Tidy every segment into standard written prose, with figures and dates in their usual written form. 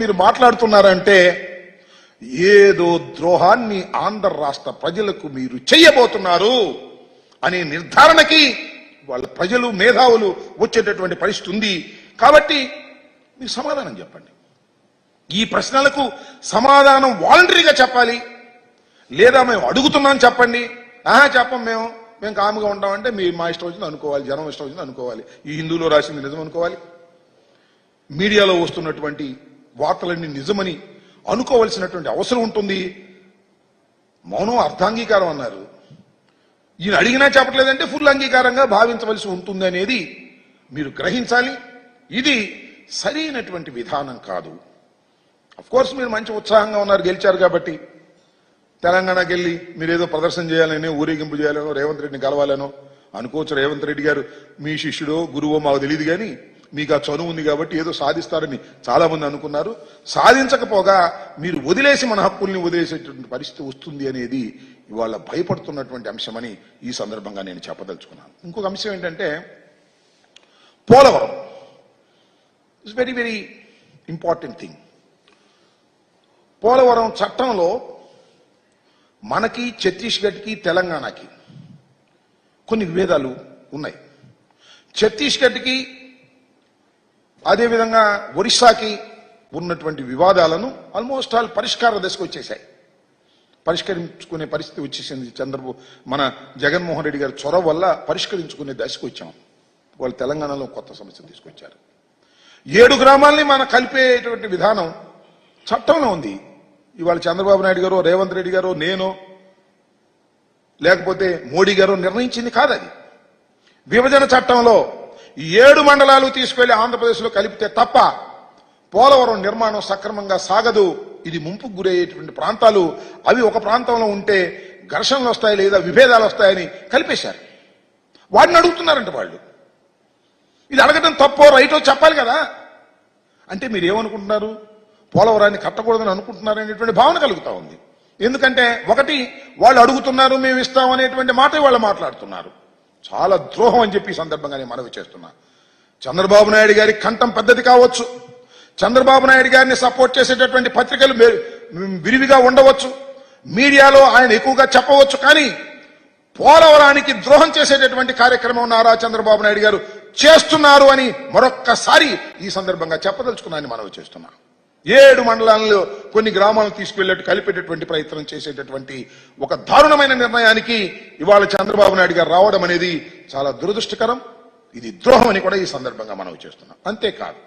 మీరు మాట్లాడుతున్నారంటే ఏదో ద్రోహాన్ని ఆంధ్ర రాష్ట్ర ప్రజలకు మీరు చెయ్యబోతున్నారు అనే నిర్ధారణకి వాళ్ళ ప్రజలు మేధావులు వచ్చేటటువంటి పరిస్థితి ఉంది. కాబట్టి మీరు సమాధానం చెప్పండి. ఈ ప్రశ్నలకు సమాధానం వాలంటరీగా చెప్పాలి, లేదా మేము అడుగుతున్నాం చెప్పండి. చెప్పం మేము కాముగా ఉంటామంటే మీరు మా ఇష్టం వచ్చింది అనుకోవాలి, జనం ఇష్టం వచ్చింది అనుకోవాలి, ఈ హిందువులో రాసింది నిజం అనుకోవాలి, మీడియాలో వస్తున్నటువంటి వార్తలన్నీ నిజమని అనుకోవలసినటువంటి అవసరం ఉంటుంది. మౌనం అర్థాంగీకారం అన్నారు, ఈయన అడిగినా చెప్పట్లేదంటే ఫుల్ అంగీకారంగా భావించవలసి ఉంటుంది అనేది మీరు గ్రహించాలి. ఇది సరైనటువంటి విధానం కాదు. అఫ్ కోర్స్ మీరు మంచి ఉత్సాహంగా ఉన్నారు, గెలిచారు కాబట్టి. తెలంగాణకి వెళ్ళి మీరేదో ప్రదర్శన చేయాలని, ఊరేగింపు చేయాలనో, రేవంత్ రెడ్డిని కలవాలనో అనుకోవచ్చు. రేవంత్ రెడ్డి గారు మీ శిష్యుడో గురువో మాకు తెలియదు, కానీ మీకు ఆ చనువు ఉంది కాబట్టి ఏదో సాధిస్తారని చాలా మంది అనుకున్నారు. సాధించకపోగా మీరు వదిలేసి మన హక్కుల్ని వదిలేసేటువంటి పరిస్థితి వస్తుంది అనేది ఇవాళ భయపడుతున్నటువంటి అంశమని ఈ సందర్భంగా నేను చెప్పదలుచుకున్నాను. ఇంకొక అంశం ఏంటంటే Polavaram it's very very important thing. Polavaram చట్టంలో మనకి, ఛత్తీస్గఢ్కి, తెలంగాణకి కొన్ని విభేదాలు ఉన్నాయి. ఛత్తీస్గఢ్కి అదేవిధంగా ఒరిస్సాకి ఉన్నటువంటి వివాదాలను ఆల్మోస్ట్ ఆల్ పరిష్కార దశకు వచ్చేసాయి, పరిష్కరించుకునే పరిస్థితి వచ్చేసింది. మన జగన్మోహన్ రెడ్డి గారి చొరవ వల్ల పరిష్కరించుకునే దశకు వచ్చాం. వాళ్ళు తెలంగాణలో కొత్త సమస్య తీసుకొచ్చారు. 7 గ్రామాలని మనం కలిపేటువంటి విధానం చట్టంలో ఉంది. ఇవాళ చంద్రబాబు నాయుడు గారు, రేవంత్ రెడ్డి గారు, నేను లేకపోతే మోడీ గారు నిర్ణయించింది కాదు. అది విభజన చట్టంలో 7 మండలాలు తీసుకెళ్లి ఆంధ్రప్రదేశ్లో కలిపితే తప్ప పోలవరం నిర్మాణం సక్రమంగా సాగదు. ఇది ముంపుకు గురయ్యేటువంటి ప్రాంతాలు. అవి ఒక ప్రాంతంలో ఉంటే ఘర్షణలు వస్తాయి లేదా విభేదాలు వస్తాయని కలిపేశారు. వాడిని అడుగుతున్నారంట వాళ్ళు. ఇది అడగటం తప్పో రైటో చెప్పాలి కదా. అంటే మీరు ఏమనుకుంటున్నారు, పోలవరాన్ని కట్టకూడదని అనుకుంటున్నారు అనేటువంటి భావన కలుగుతా ఉంది. ఎందుకంటే ఒకటి, వాళ్ళు అడుగుతున్నారు మేము ఇస్తాం అనేటువంటి మాట వాళ్ళు మాట్లాడుతున్నారు. చాలా ద్రోహం అని చెప్పి సందర్భంగా నేను మనవి చేస్తున్నా. చంద్రబాబు నాయుడు గారి కంఠం పెద్దది కావచ్చు, చంద్రబాబు నాయుడు గారిని సపోర్ట్ చేసేటటువంటి పత్రికలు విరివిగా ఉండవచ్చు, మీడియాలో ఆయన ఎక్కువగా చెప్పవచ్చు, కానీ పోలవరానికి ద్రోహం చేసేటటువంటి కార్యక్రమం నారా చంద్రబాబు నాయుడు గారు చేస్తున్నారు అని మరొక్కసారి ఈ సందర్భంగా చెప్పదలుచుకున్నానని మనవి చేస్తున్నా. 7 మండలాల్లో కొన్ని గ్రామాలను తీసుకువెళ్ళట్టు కలిపేటటువంటి ప్రయత్నం చేసేటటువంటి ఒక దారుణమైన నిర్ణయానికి ఇవాళ చంద్రబాబు నాయుడు గారు రావడం అనేది చాలా దురదృష్టకరం. ఇది ద్రోహం అని కూడా ఈ సందర్భంగా మనవి చేస్తున్నాం. అంతేకాదు,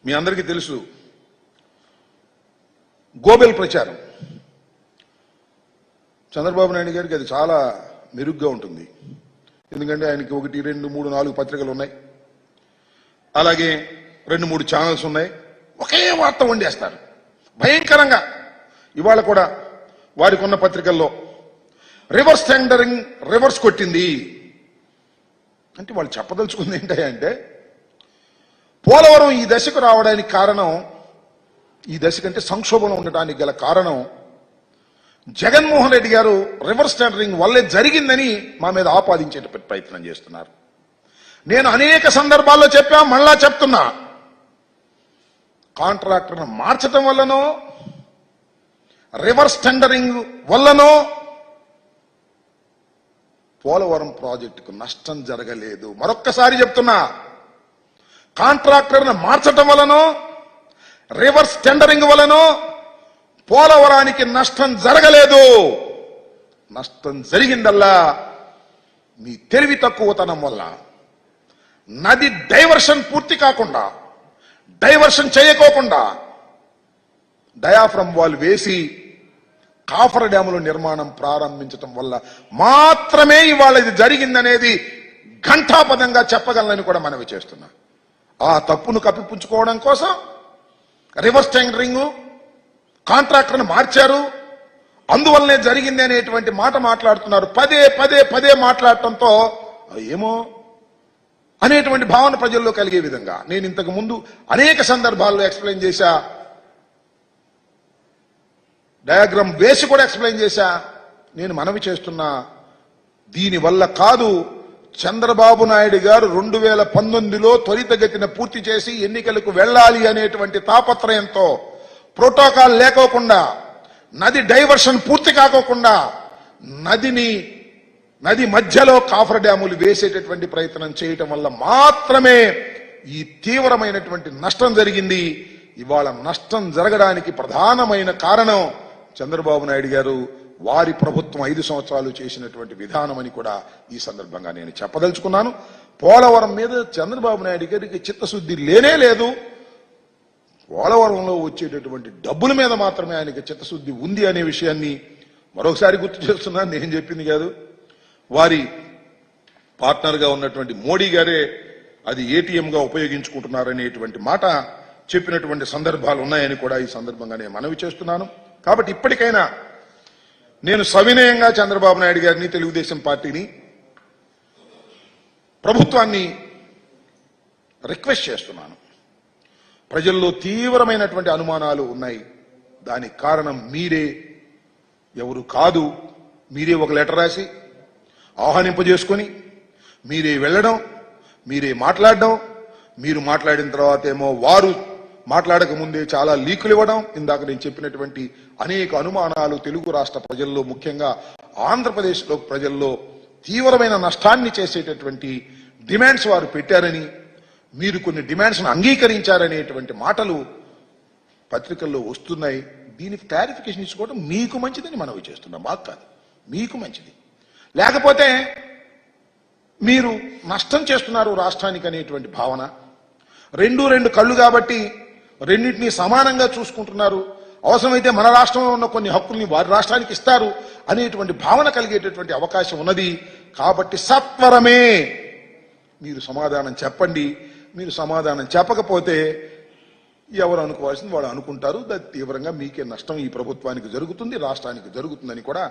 మీ అందరికీ తెలుసు గోబెల్ ప్రచారం. చంద్రబాబు నాయుడు గారికి అది చాలా మెరుగ్గా ఉంటుంది. ఎందుకంటే ఆయనకి 1, 2, 3, 4 పత్రికలు ఉన్నాయి, అలాగే 2, 3 ఛానల్స్ ఉన్నాయి. ఒకే వార్త వండేస్తారు భయంకరంగా. ఇవాళ కూడా వారికి ఉన్న పత్రికల్లో రివర్స్ టెండరింగ్ రివర్స్ కొట్టింది అంటే వాళ్ళు చెప్పదలుచుకుంది ఏంటంటే పోలవరం ఈ దశకు రావడానికి కారణం, ఈ దశ కంటే సంక్షోభంలో ఉండటానికి గల కారణం జగన్మోహన్ రెడ్డి గారు రివర్స్ టెండరింగ్ వల్లే జరిగిందని మా మీద ఆపాదించే ప్రయత్నం చేస్తున్నారు. నేను అనేక సందర్భాల్లో చెప్పా, మళ్ళా చెప్తున్నా, కాంట్రాక్టర్ను మార్చడం వల్లనో రివర్స్ టెండరింగ్ వల్లనో పోలవరం ప్రాజెక్టుకు నష్టం జరగలేదు. మరొక్కసారి చెప్తున్నా, కాంట్రాక్టర్ను మార్చడం వల్లనో రివర్స్ టెండరింగ్ వల్లనో పోలవరానికి నష్టం జరగలేదు. నష్టం జరిగిందల్లా మీ తెలివి తక్కువతనం వల్ల. నది డైవర్షన్ పూర్తి కాకుండా, డైవర్షన్ చేయకోకుండా డయాఫ్రమ్ వాల్ వేసి కాఫర్ డ్యాముల నిర్మాణం ప్రారంభించడం వల్ల మాత్రమే ఇవాళ ఇది జరిగిందనేది ఘంటాపదంగా చెప్పగలనని కూడా మనవి చేస్తున్నా. ఆ తప్పును కప్పిపుచ్చుకోవడం కోసం రివర్స్ టెండరింగ్, కాంట్రాక్టర్ను మార్చారు, అందువల్లనే జరిగింది అనేటువంటి మాట మాట్లాడుతున్నారు. పదే పదే పదే మాట్లాడటంతో ఏమో అనేటువంటి భావన ప్రజల్లో కలిగే విధంగా నేను ఇంతకు ముందు అనేక సందర్భాల్లో ఎక్స్ప్లెయిన్ చేశా, డయాగ్రామ్ వేసి కూడా ఎక్స్ప్లెయిన్ చేశా. నేను మనవి చేస్తున్నా, దీనివల్ల కాదు చంద్రబాబు నాయుడు గారు 2019లో త్వరితగతిన పూర్తి చేసి ఎన్నికలకు వెళ్ళాలి అనేటువంటి తాపత్రయంతో ప్రోటోకాల్ లేకోకుండా నది డైవర్షన్ పూర్తి కాకోకుండా నది మధ్యలో కాఫర్ డ్యాములు వేసేటటువంటి ప్రయత్నం చేయటం వల్ల మాత్రమే ఈ తీవ్రమైనటువంటి నష్టం జరిగింది. ఇవాళ నష్టం జరగడానికి ప్రధానమైన కారణం చంద్రబాబు నాయుడు గారు వారి ప్రభుత్వం 5 సంవత్సరాలు చేసినటువంటి విధానం అని కూడా ఈ సందర్భంగా నేను చెప్పదలుచుకున్నాను. పోలవరం మీద చంద్రబాబు నాయుడు గారికి చిత్తశుద్ధి లేనే లేదు. పోలవరంలో వచ్చేటటువంటి డబ్బుల మీద మాత్రమే ఆయనకి చిత్తశుద్ధి ఉంది అనే విషయాన్ని మరొకసారి గుర్తు చేస్తున్నాను. నేను చెప్పింది కాదు, వారి పార్ట్నర్ గా ఉన్నటువంటి మోడీ గారే అది ఏటీఎం గా ఉపయోగించుకుంటున్నారనేటువంటి మాట చెప్పినటువంటి సందర్భాలు ఉన్నాయని కూడా ఈ సందర్భంగా నేను మనవి చేస్తున్నాను. కాబట్టి ఇప్పటికైనా నేను సవినయంగా చంద్రబాబు నాయుడు గారిని, తెలుగుదేశం పార్టీని, ప్రభుత్వాన్ని రిక్వెస్ట్ చేస్తున్నాను. ప్రజల్లో తీవ్రమైనటువంటి అనుమానాలు ఉన్నాయి. దానికి కారణం మీరే, ఎవరు కాదు. మీరే ఒక లెటర్ రాసి ఆహ్వానింపజేసుకొని మీరే వెళ్ళడం, మీరే మాట్లాడడం, మీరు మాట్లాడిన తర్వాత ఏమో వారు మాట్లాడక ముందే చాలా లీకులు ఇవ్వడం, ఇందాక నేను చెప్పినటువంటి అనేక అనుమానాలు తెలుగు రాష్ట్ర ప్రజల్లో, ముఖ్యంగా ఆంధ్రప్రదేశ్లో ప్రజల్లో తీవ్రమైన నష్టాన్ని చేసేటటువంటి డిమాండ్స్ వారు పెట్టారని, మీరు కొన్ని డిమాండ్స్ను అంగీకరించారనేటువంటి మాటలు పత్రికల్లో వస్తున్నాయి. దీనికి క్లారిఫికేషన్ ఇచ్చుకోవడం మీకు మంచిదని మనవి చేస్తున్నాం. మాకు కాదు, మీకు మంచిది. లేకపోతే మీరు నష్టం చేస్తున్నారు రాష్ట్రానికి అనేటువంటి భావన, రెండు కళ్ళు కాబట్టి రెండింటినీ సమానంగా చూసుకుంటున్నారు, అవసరమైతే మన రాష్ట్రంలో ఉన్న కొన్ని హక్కుల్ని వారి రాష్ట్రానికి ఇస్తారు అనేటువంటి భావన కలిగేటటువంటి అవకాశం ఉన్నది. కాబట్టి సత్వరమే మీరు సమాధానం చెప్పండి. మీరు సమాధానం చెప్పకపోతే ఎవరు అనుకోవాల్సింది వాళ్ళు అనుకుంటారు. తీవ్రంగా మీకే నష్టం ఈ ప్రభుత్వానికి జరుగుతుంది, రాష్ట్రానికి జరుగుతుందని కూడా